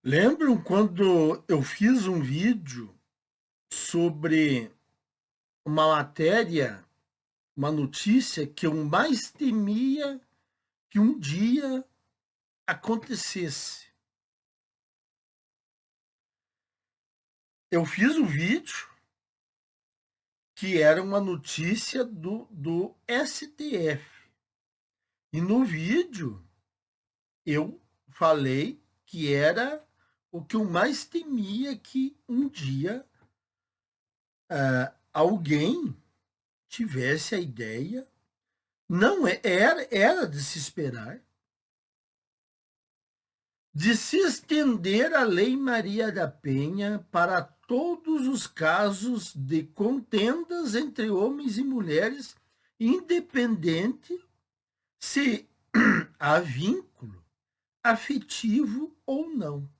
Lembram quando eu fiz um vídeo sobre uma matéria, uma notícia que eu mais temia que um dia acontecesse? Eu fiz um vídeo que era uma notícia do STF. E no vídeo eu falei que era o que eu mais temia que um dia alguém tivesse a ideia. Não era de se esperar de se estender a Lei Maria da Penha para todos os casos de contendas entre homens e mulheres, independente se há vínculo afetivo ou não.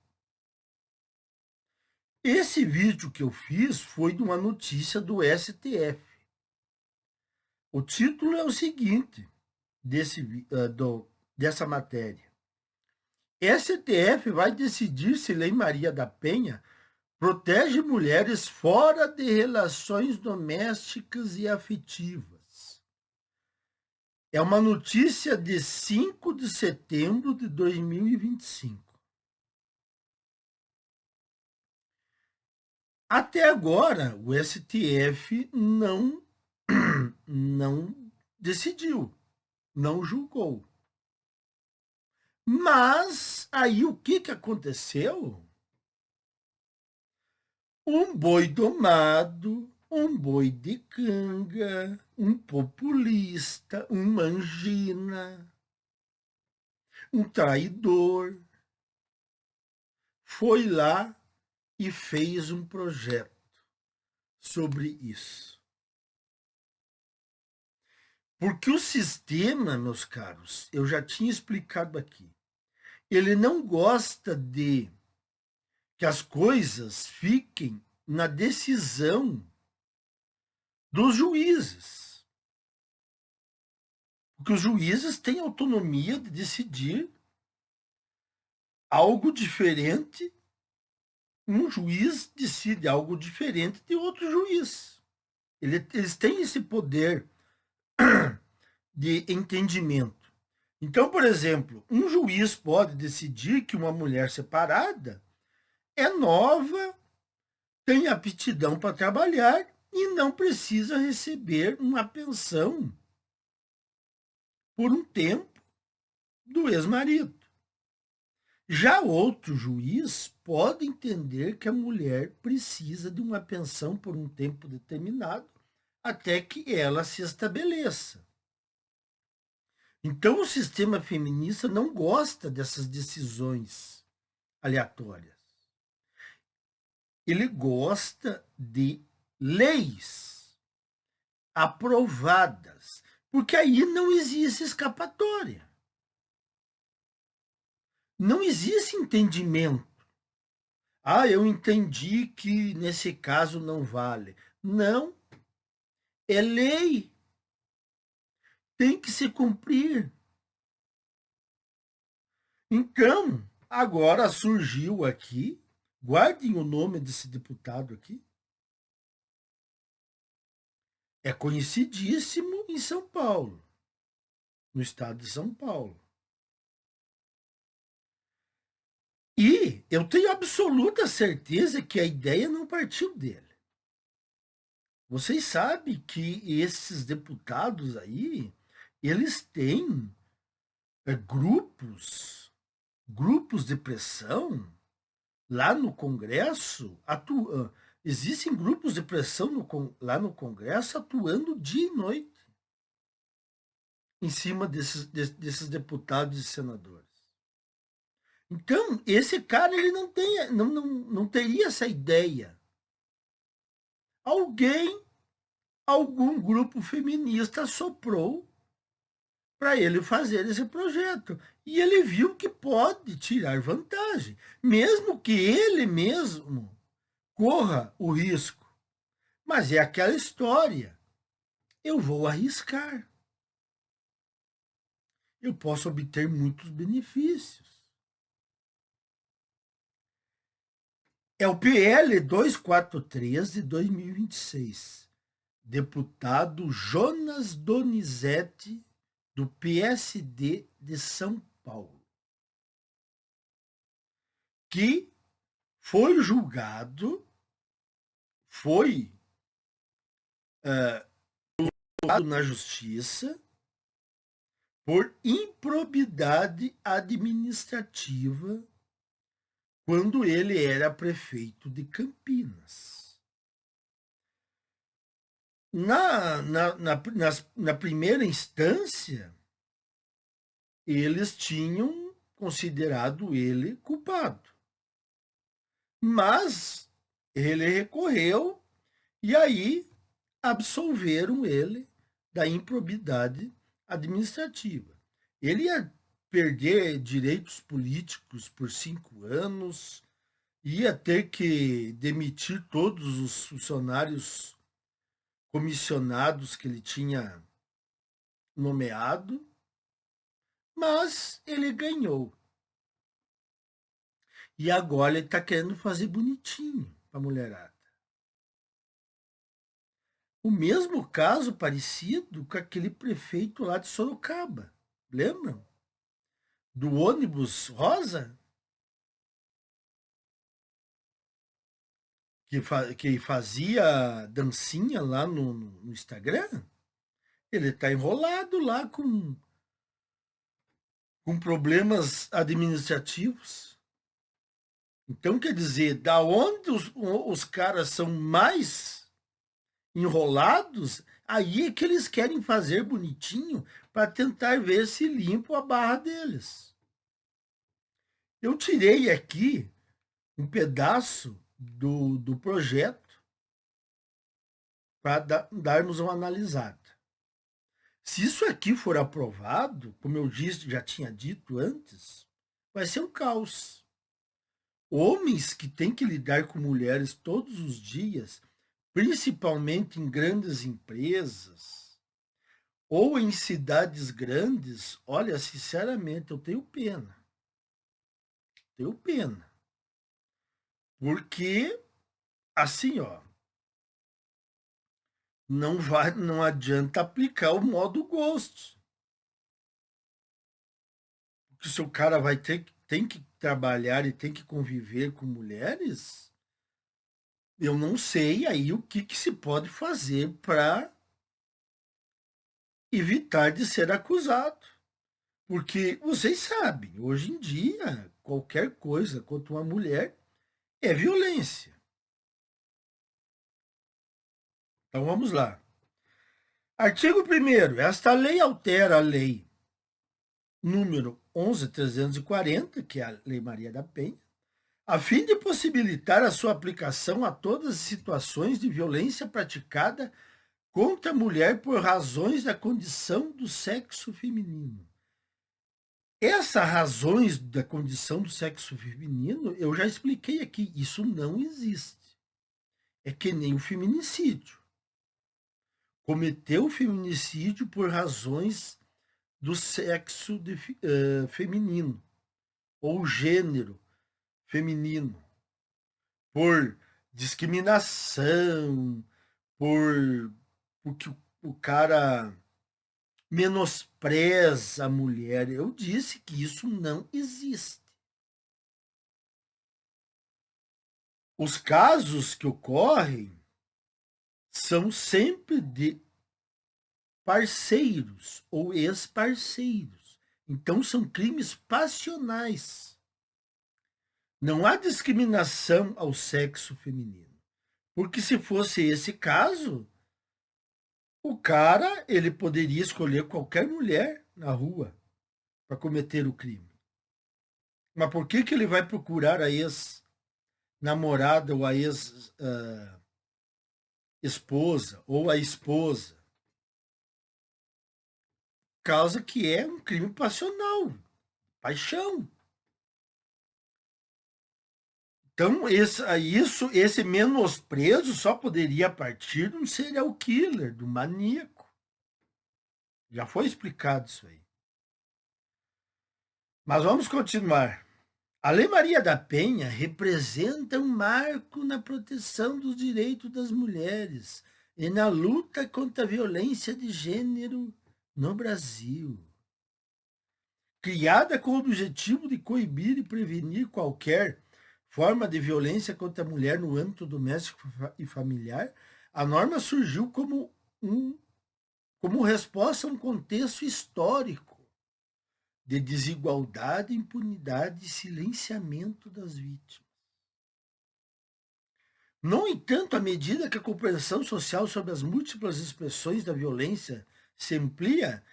Esse vídeo que eu fiz foi de uma notícia do STF. O título é o seguinte dessa matéria: STF vai decidir se Lei Maria da Penha protege mulheres fora de relações domésticas e afetivas. É uma notícia de 5 de setembro de 2025. Até agora, o STF não decidiu, não julgou. Mas aí o que aconteceu? Um boi domado, um boi de canga, um populista, um mangina, um traidor, foi lá e fez um projeto sobre isso. Porque o sistema, meus caros, eu já tinha explicado aqui, ele não gosta de que as coisas fiquem na decisão dos juízes. Porque os juízes têm autonomia de decidir algo diferente. Um juiz decide algo diferente de outro juiz. Eles têm esse poder de entendimento. Então, por exemplo, um juiz pode decidir que uma mulher separada é nova, tem aptidão para trabalhar e não precisa receber uma pensão por um tempo do ex-marido. Já outro juiz pode entender que a mulher precisa de uma pensão por um tempo determinado até que ela se estabeleça. Então, o sistema feminista não gosta dessas decisões aleatórias. Ele gosta de leis aprovadas, porque aí não existe escapatória. Não existe entendimento. Ah, eu entendi que nesse caso não vale. Não, é lei. Tem que se cumprir. Então, agora surgiu aqui, guardem o nome desse deputado aqui, é conhecidíssimo em São Paulo, no estado de São Paulo. E eu tenho absoluta certeza que a ideia não partiu dele. Vocês sabem que esses deputados aí, eles têm grupos de pressão lá no Congresso, existem grupos de pressão lá no Congresso atuando dia e noite em cima desses deputados e senadores. Então, esse cara ele não teria essa ideia. Algum grupo feminista soprou para ele fazer esse projeto. E ele viu que pode tirar vantagem, mesmo que ele mesmo corra o risco. Mas é aquela história. Eu vou arriscar. Eu posso obter muitos benefícios. É o PL 243 de 2026. Deputado Jonas Donizete, do PSD de São Paulo, que foi julgado, foi na justiça por improbidade administrativa quando ele era prefeito de Campinas. Na primeira instância, eles tinham considerado ele culpado. Mas ele recorreu e aí absolveram ele da improbidade administrativa. Ele ia perder direitos políticos por 5 anos, ia ter que demitir todos os funcionários comissionados que ele tinha nomeado, mas ele ganhou. E agora ele está querendo fazer bonitinho para a mulherada. O mesmo caso parecido com aquele prefeito lá de Sorocaba, lembram? Do ônibus rosa? Que fazia dancinha lá no Instagram? Ele está enrolado lá com problemas administrativos. Então, quer dizer, da onde os caras são mais enrolados, aí é que eles querem fazer bonitinho para tentar ver se limpo a barra deles. Eu tirei aqui um pedaço do projeto para darmos uma analisada. Se isso aqui for aprovado, como eu disse, já tinha dito antes, vai ser um caos. Homens que têm que lidar com mulheres todos os dias, principalmente em grandes empresas ou em cidades grandes, olha, sinceramente, eu tenho pena. Tenho pena. Porque, assim, ó, não adianta aplicar o modo Ghost. Porque se o cara tem que trabalhar e tem que conviver com mulheres, eu não sei aí o que se pode fazer para evitar de ser acusado. Porque vocês sabem, hoje em dia, qualquer coisa contra uma mulher é violência. Então vamos lá. Artigo 1º. Esta lei altera a lei número 11.340, que é a Lei Maria da Penha, a fim de possibilitar a sua aplicação a todas as situações de violência praticada contra a mulher por razões da condição do sexo feminino. Essas razões da condição do sexo feminino, eu já expliquei aqui, isso não existe. É que nem o feminicídio. Cometeu o feminicídio por razões do sexo feminino ou gênero feminino, por discriminação, porque o cara menospreza a mulher. Eu disse que isso não existe. Os casos que ocorrem são sempre de parceiros ou ex-parceiros. Então, são crimes passionais. Não há discriminação ao sexo feminino. Porque se fosse esse caso, o cara ele poderia escolher qualquer mulher na rua para cometer o crime. Mas por que ele vai procurar a ex-namorada ou a ex-esposa ou a esposa? Causa que é um crime passional, paixão. Então, esse menosprezo só poderia partir de um serial killer, do maníaco. Já foi explicado isso aí. Mas vamos continuar. A Lei Maria da Penha representa um marco na proteção dos direitos das mulheres e na luta contra a violência de gênero no Brasil. Criada com o objetivo de coibir e prevenir qualquer forma de violência contra a mulher no âmbito doméstico e familiar, a norma surgiu como resposta a um contexto histórico de desigualdade, impunidade e silenciamento das vítimas. No entanto, à medida que a compreensão social sobre as múltiplas expressões da violência se amplia,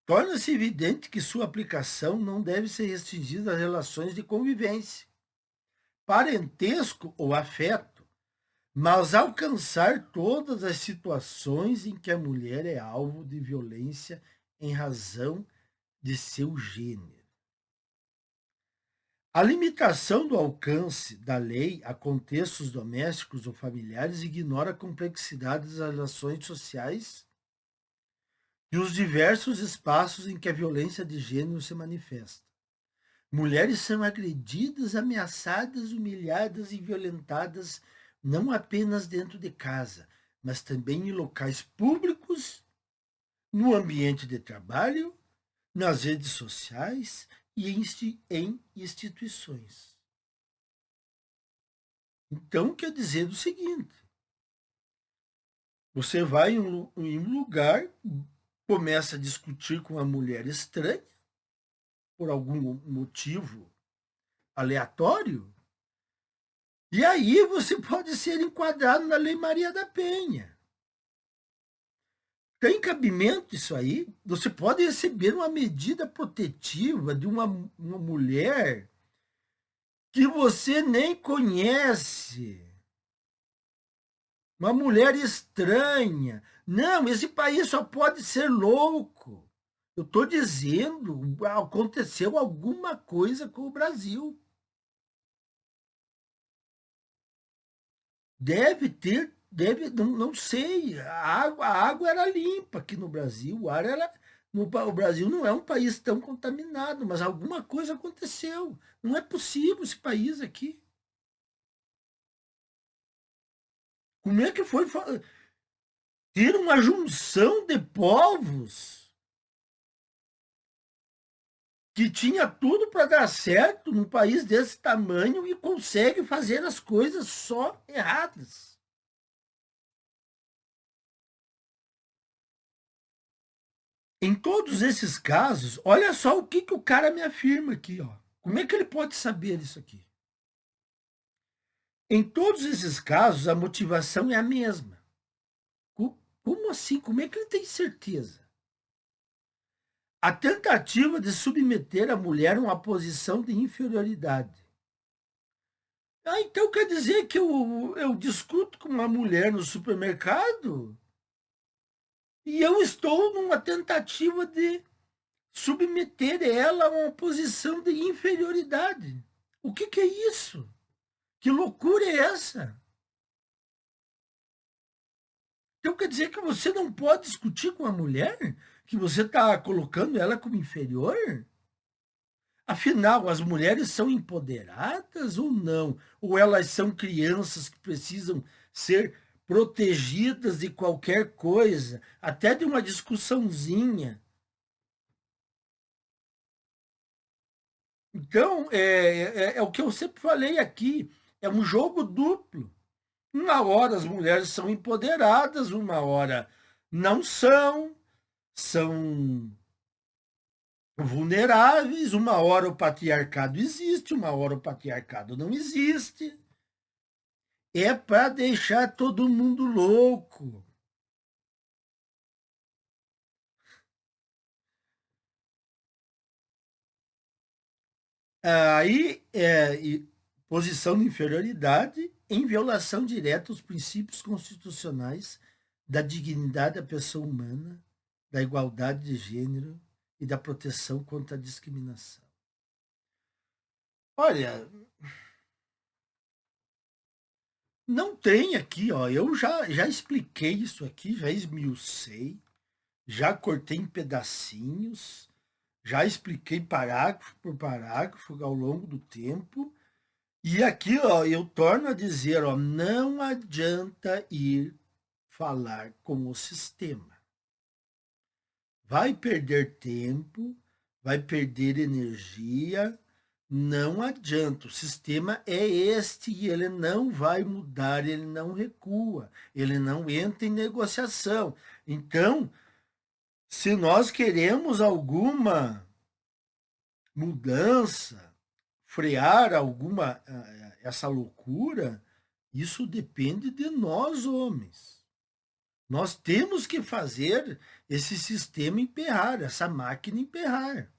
torna-se evidente que sua aplicação não deve ser restringida às relações de convivência, parentesco ou afeto, mas alcançar todas as situações em que a mulher é alvo de violência em razão de seu gênero. A limitação do alcance da lei a contextos domésticos ou familiares ignora a complexidade das relações sociais e os diversos espaços em que a violência de gênero se manifesta. Mulheres são agredidas, ameaçadas, humilhadas e violentadas não apenas dentro de casa, mas também em locais públicos, no ambiente de trabalho, nas redes sociais e em instituições. Então, quer dizer o seguinte: você vai em um lugar, começa a discutir com uma mulher estranha, por algum motivo aleatório, e aí você pode ser enquadrado na Lei Maria da Penha. Tem cabimento isso aí? Você pode receber uma medida protetiva de uma mulher que você nem conhece. Uma mulher estranha. Não, esse país só pode ser louco. Eu estou dizendo, aconteceu alguma coisa com o Brasil. Não sei. A água era limpa aqui no Brasil. O ar era. O Brasil não é um país tão contaminado, mas alguma coisa aconteceu. Não é possível esse país aqui. Como é que foi ter uma junção de povos que tinha tudo para dar certo num país desse tamanho e consegue fazer as coisas só erradas? Em todos esses casos, olha só o que o cara me afirma aqui, ó. Como é que ele pode saber isso aqui? Em todos esses casos, a motivação é a mesma. Como assim? Como é que ele tem certeza? A tentativa de submeter a mulher a uma posição de inferioridade. Então quer dizer que eu discuto com uma mulher no supermercado e eu estou numa tentativa de submeter ela a uma posição de inferioridade. O que é isso? Que loucura é essa? Então quer dizer que você não pode discutir com a mulher? Que você está colocando ela como inferior? Afinal, as mulheres são empoderadas ou não? Ou elas são crianças que precisam ser protegidas de qualquer coisa, até de uma discussãozinha? Então, é o que eu sempre falei aqui, é um jogo duplo. Uma hora as mulheres são empoderadas, uma hora não são vulneráveis, uma hora o patriarcado existe, uma hora o patriarcado não existe. É para deixar todo mundo louco. Aí, posição de inferioridade em violação direta aos princípios constitucionais da dignidade da pessoa humana, da igualdade de gênero e da proteção contra a discriminação. Olha, não tem aqui, ó. Eu já expliquei isso aqui, já esmiucei, já cortei em pedacinhos, Já expliquei parágrafo por parágrafo ao longo do tempo. E aqui, ó, eu torno a dizer, ó, não adianta ir falar com o sistema. Vai perder tempo, vai perder energia, não adianta. O sistema é este e ele não vai mudar, ele não recua, ele não entra em negociação. Então, se nós queremos alguma mudança, frear alguma essa loucura, isso depende de nós, homens. Nós temos que fazer esse sistema emperrar, essa máquina emperrar.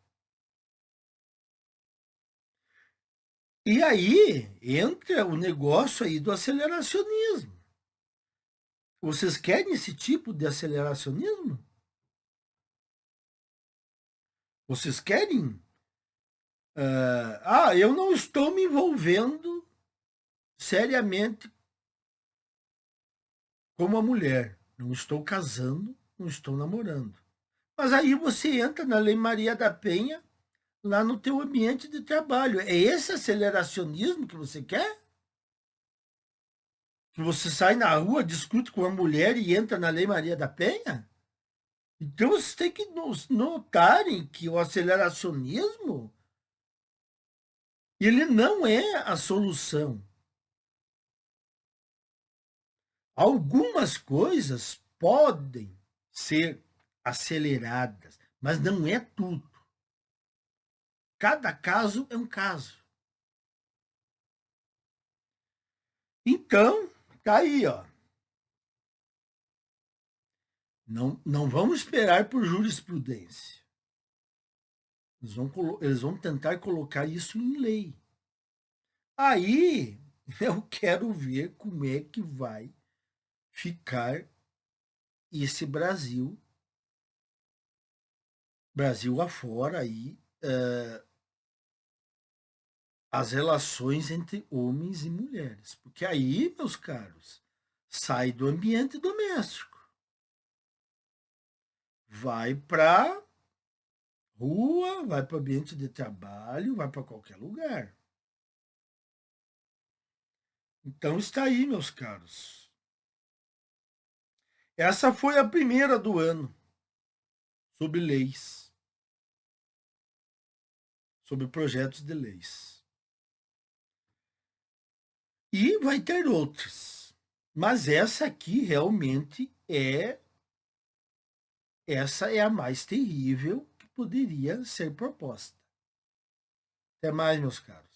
E aí entra o negócio aí do aceleracionismo. Vocês querem esse tipo de aceleracionismo? Vocês querem? Eu não estou me envolvendo seriamente com uma mulher. Não estou casando, não estou namorando. Mas aí você entra na Lei Maria da Penha, lá no teu ambiente de trabalho. É esse aceleracionismo que você quer? Que você sai na rua, discute com uma mulher e entra na Lei Maria da Penha? Então vocês têm que notarem que o aceleracionismo, ele não é a solução. Algumas coisas podem ser aceleradas, mas não é tudo. Cada caso é um caso. Então, tá aí, ó. Não vamos esperar por jurisprudência. Eles vão tentar colocar isso em lei. Aí eu quero ver como é que vai ficar esse Brasil afora aí, as relações entre homens e mulheres. Porque aí, meus caros, sai do ambiente doméstico. Vai para rua, vai para o ambiente de trabalho, vai para qualquer lugar. Então está aí, meus caros. Essa foi a primeira do ano sobre leis, sobre projetos de leis. E vai ter outras. Mas essa aqui realmente essa é a mais terrível que poderia ser proposta. Até mais, meus caros.